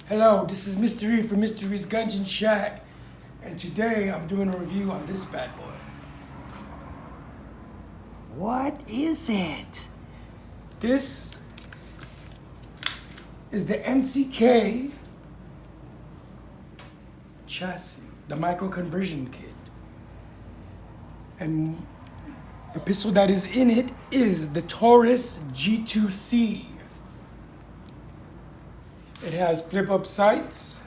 Hello, this is Mr.E from Mr.E's Gungeon Shack, and today I'm doing a review on this bad boy. What is it? This is the MCK chassis, the micro conversion kit. And the pistol that is in it is the Taurus G2C. It has flip-up sights,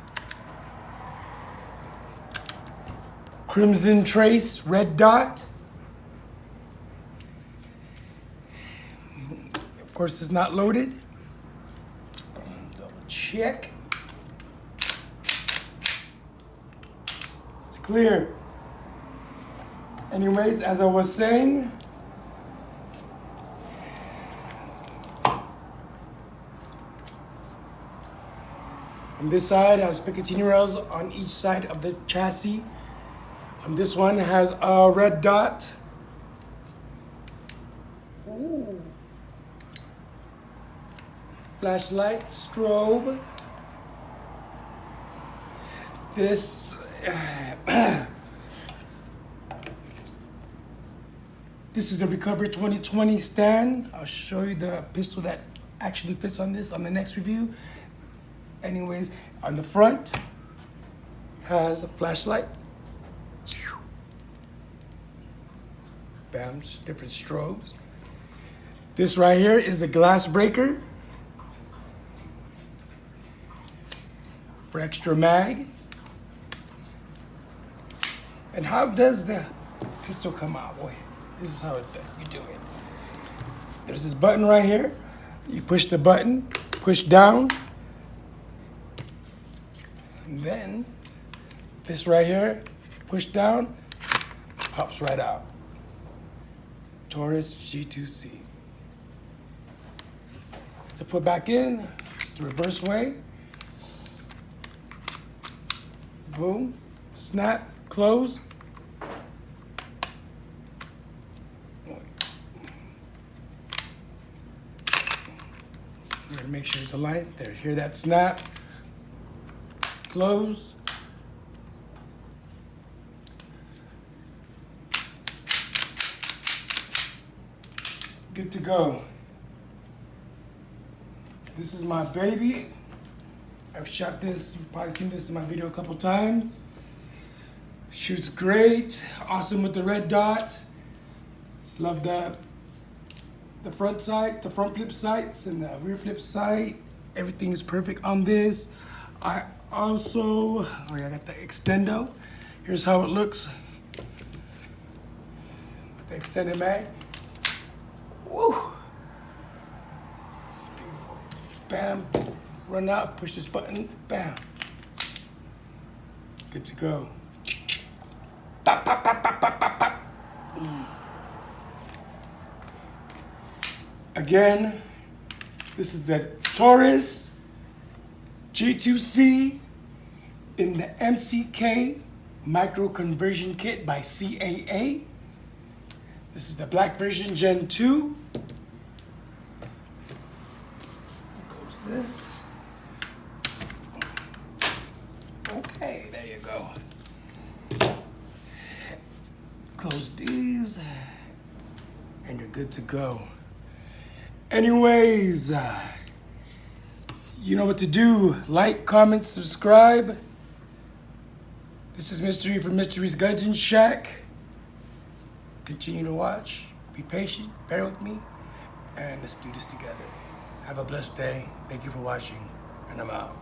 crimson trace, red dot. Of course, it's not loaded. Double check. It's clear. Anyways, as I was saying, on this side has Picatinny rails on each side of the chassis. On this one has a red dot. Ooh. Flashlight, strobe. This this is the Recover 2020 stand. I'll show you the pistol that actually fits on this on the next review. Anyways, on the front has a flashlight. Bam, different strobes. This right here is a glass breaker for extra mag. And how does the pistol come out? Boy, this is how you do it. There's this button right here. You push the button, push down. And then this right here, push down, pops right out. Taurus G2C. To put back in, it's the reverse way. Boom, snap, close. We're gonna make sure it's aligned. There, hear that snap. Close. Good to go. This is my baby. I've shot this, you've probably seen this in my video a couple times. Shoots great, awesome with the red dot. Love the front sight, the front flip sights and the rear flip sight. Everything is perfect on this. I also, I got the extendo. Here's how it looks with the extended mag. Woo! It's beautiful. Bam, run out, push this button, bam. Good to go. Pop, pop, pop, pop, pop, pop, pop. Again, this is the Taurus G2C in the MCK Micro Conversion Kit by CAA. This is the black version, Gen 2. Close this. Okay, there you go. Close these, and you're good to go. Anyways, you know what to do. Like, comment, subscribe. This is Mr.E from Mr.E's Gungeon Shack. Continue to watch. Be patient. Bear with me. And let's do this together. Have a blessed day. Thank you for watching. And I'm out.